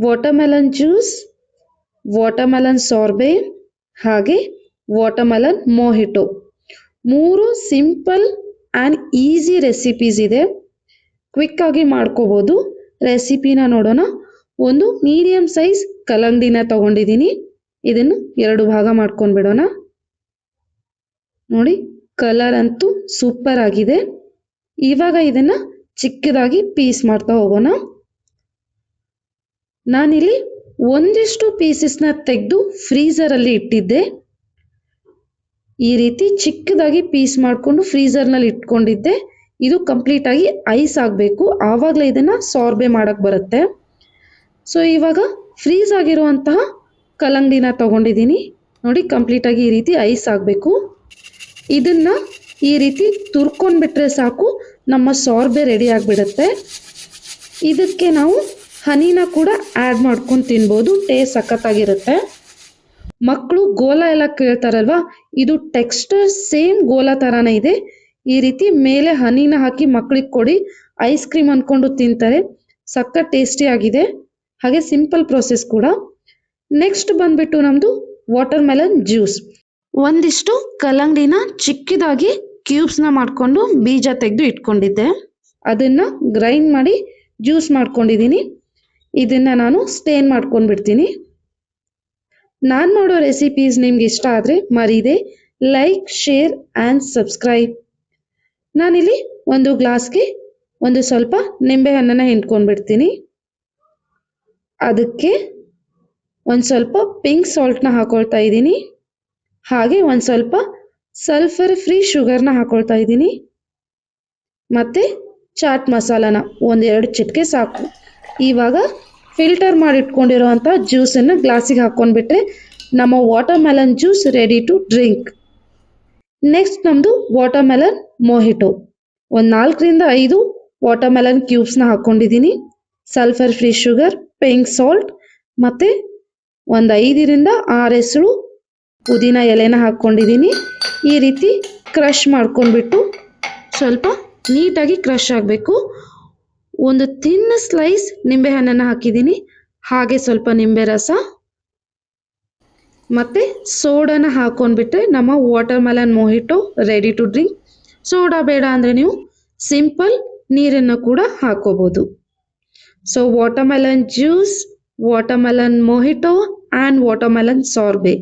Watermelon juice, watermelon sorbet ಹಾಗೆ watermelon mojito. 3 simple and easy recipes ಇದೆ, quick ಆಗಿ ಮಾಡ್ಕೋಬೋದು. ರೆಸಿಪಿನ ನೋಡೋಣ. ಒಂದು ಮೀಡಿಯಂ ಸೈಜ್ ಕಲ್ಲಂಗಡಿನ ತಗೊಂಡಿದ್ದೀನಿ, ಇದನ್ನು 2 ಭಾಗ ಮಾಡ್ಕೊಂಡ್ಬಿಡೋಣ. ನೋಡಿ, ಕಲರ್ ಅಂತೂ ಸೂಪರ್ ಆಗಿದೆ. ಇವಾಗ ಇದನ್ನ ಚಿಕ್ಕದಾಗಿ ಪೀಸ್ ಮಾಡ್ತಾ ಹೋಗೋಣ. ನಾನಿಲ್ಲಿ ಒಂದಿಷ್ಟು ಪೀಸಸ್ನ ತೆಗೆದು ಫ್ರೀಝರಲ್ಲಿ ಇಟ್ಟಿದ್ದೆ. ಈ ರೀತಿ ಚಿಕ್ಕದಾಗಿ ಪೀಸ್ ಮಾಡಿಕೊಂಡು ಫ್ರೀಝರ್ನಲ್ಲಿ ಇಟ್ಕೊಂಡಿದ್ದೆ. ಇದು ಕಂಪ್ಲೀಟ್ ಆಗಿ ಐಸ್ ಆಗಬೇಕು, ಆವಾಗಲೇ ಇದನ್ನ ಸಾರ್ಬೆ ಮಾಡಕ್ ಬರುತ್ತೆ. ಸೊ ಇವಾಗ ಫ್ರೀಸ್ ಆಗಿರುವಂತಹ ಕಲ್ಲಂಗಡಿನ ತಗೊಂಡಿದ್ದೀನಿ. ನೋಡಿ, ಕಂಪ್ಲೀಟ್ ಆಗಿ ಈ ರೀತಿ ಐಸ್ ಆಗಬೇಕು. ಇದನ್ನ ಈ ರೀತಿ ತುರ್ಕೊಂಡ್ಬಿಟ್ರೆ ಸಾಕು, ನಮ್ಮ ಸಾರ್ಬೆ ರೆಡಿ ಆಗಿಬಿಡುತ್ತೆ. ಇದಕ್ಕೆ ನಾವು ಹನಿನ ಕೂಡ ಆ್ಯಡ್ ಮಾಡ್ಕೊಂಡು ತಿನ್ಬೋದು, ಟೇಸ್ಟ್ ಸಖತ್ತಾಗಿರುತ್ತೆ. ಮಕ್ಕಳು ಗೋಲಾ ಎಲ್ಲ ಕೇಳ್ತಾರಲ್ವಾ, ಇದು ಟೆಕ್ಸ್ಚರ್ ಸೇಮ್ ಗೋಲಾ ಥರನೇ ಇದೆ. ಈ ರೀತಿ ಮೇಲೆ ಹನಿನ ಹಾಕಿ ಮಕ್ಕಳಿಗೆ ಕೊಡಿ, ಐಸ್ ಕ್ರೀಮ್ ಅಂದ್ಕೊಂಡು ತಿಂತಾರೆ. ಸಖತ್ ಟೇಸ್ಟಿ ಆಗಿದೆ, ಹಾಗೆ ಸಿಂಪಲ್ ಪ್ರೋಸೆಸ್ ಕೂಡ. ನೆಕ್ಸ್ಟ್ ಬಂದ್ಬಿಟ್ಟು ನಮ್ಮದು ವಾಟರ್ಮೆಲನ್ ಜ್ಯೂಸ್. ಒಂದಿಷ್ಟು ಕಲ್ಲಂಗಡಿನ ಚಿಕ್ಕದಾಗಿ ಕ್ಯೂಬ್ಸ್ನ ಮಾಡಿಕೊಂಡು ಬೀಜ ತೆಗೆದು ಇಟ್ಕೊಂಡಿದ್ದೆ. ಅದನ್ನು ಗ್ರೈಂಡ್ ಮಾಡಿ ಜ್ಯೂಸ್ ಮಾಡ್ಕೊಂಡಿದ್ದೀನಿ. ಇದನ್ನು ನಾನು ಸ್ಟೇನ್ ಮಾಡ್ಕೊಂಡು ಬಿಡ್ತೀನಿ. ನಾನು ಮಾಡೋ ರೆಸಿಪೀಸ್ ನಿಮ್ಗೆ ಇಷ್ಟ ಆದರೆ ಮರೀದೆ ಲೈಕ್, ಶೇರ್ ಆ್ಯಂಡ್ ಸಬ್ಸ್ಕ್ರೈಬ್. ನಾನಿಲ್ಲಿ ಒಂದು ಗ್ಲಾಸ್ಗೆ ಒಂದು ಸ್ವಲ್ಪ ನಿಂಬೆಹಣ್ಣನ್ನು ಹಿಂಡ್ಕೊಂಡ್ಬಿಡ್ತೀನಿ. ಅದಕ್ಕೆ ಒಂದು ಸ್ವಲ್ಪ ಪಿಂಕ್ ಸಾಲ್ಟ್ನ ಹಾಕೊಳ್ತಾ ಇದ್ದೀನಿ, ಹಾಗೆ ಒಂದು ಸ್ವಲ್ಪ ಸಲ್ಫರ್ ಫ್ರೀ ಶುಗರ್ನ ಹಾಕೊಳ್ತಾ ಇದ್ದೀನಿ, ಮತ್ತು ಚಾಟ್ ಮಸಾಲಾನ 1-2 ಚಿಟಿಕೆ ಸಾಕು. ಇವಾಗ ಫಿಲ್ಟರ್ ಮಾಡಿಟ್ಕೊಂಡಿರೋವಂಥ ಜ್ಯೂಸನ್ನು ಗ್ಲಾಸಿಗೆ ಹಾಕ್ಕೊಂಡ್ಬಿಟ್ರೆ ನಮ್ಮ watermelon juice ready to drink. Next ನಮ್ಮದು ವಾಟರ್ಮೆಲನ್ ಮೊಹಿಟೋ. ಒಂದು 4-5 ವಾಟರ್ಮೆಲನ್ ಕ್ಯೂಬ್ಸ್ನ ಹಾಕ್ಕೊಂಡಿದ್ದೀನಿ, sulphur free sugar, pink salt, ಮತ್ತು ಒಂದು 5-6 ಎಸಳು ಪುದೀನ ಎಲೆನ ಹಾಕ್ಕೊಂಡಿದ್ದೀನಿ. ಈ ರೀತಿ ಕ್ರಷ್ ಮಾಡ್ಕೊಂಡ್ಬಿಟ್ಟು ಸ್ವಲ್ಪ ನೀಟಾಗಿ ಕ್ರಷ್ ಆಗಬೇಕು. ಒಂದು ಥಿನ್ ಸ್ಲೈಸ್ ನಿಂಬೆಹಣ್ಣನ್ನು ಹಾಕಿದ್ದೀನಿ, ಹಾಗೆ ಸ್ವಲ್ಪ ನಿಂಬೆ ರಸ ಮತ್ತು ಸೋಡಾನ ಹಾಕ್ಕೊಂಡ್ಬಿಟ್ರೆ ನಮ್ಮ watermelon mojito ready to drink. Soda ಬೇಡ ಅಂದರೆ ನೀವು ಸಿಂಪಲ್ ನೀರನ್ನು ಕೂಡ ಹಾಕೋಬೋದು. So watermelon juice, watermelon mojito and watermelon sorbet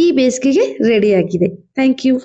ಈ ಬೇಸಿಗೆಗೆ ರೆಡಿಯಾಗಿದೆ. Thank you.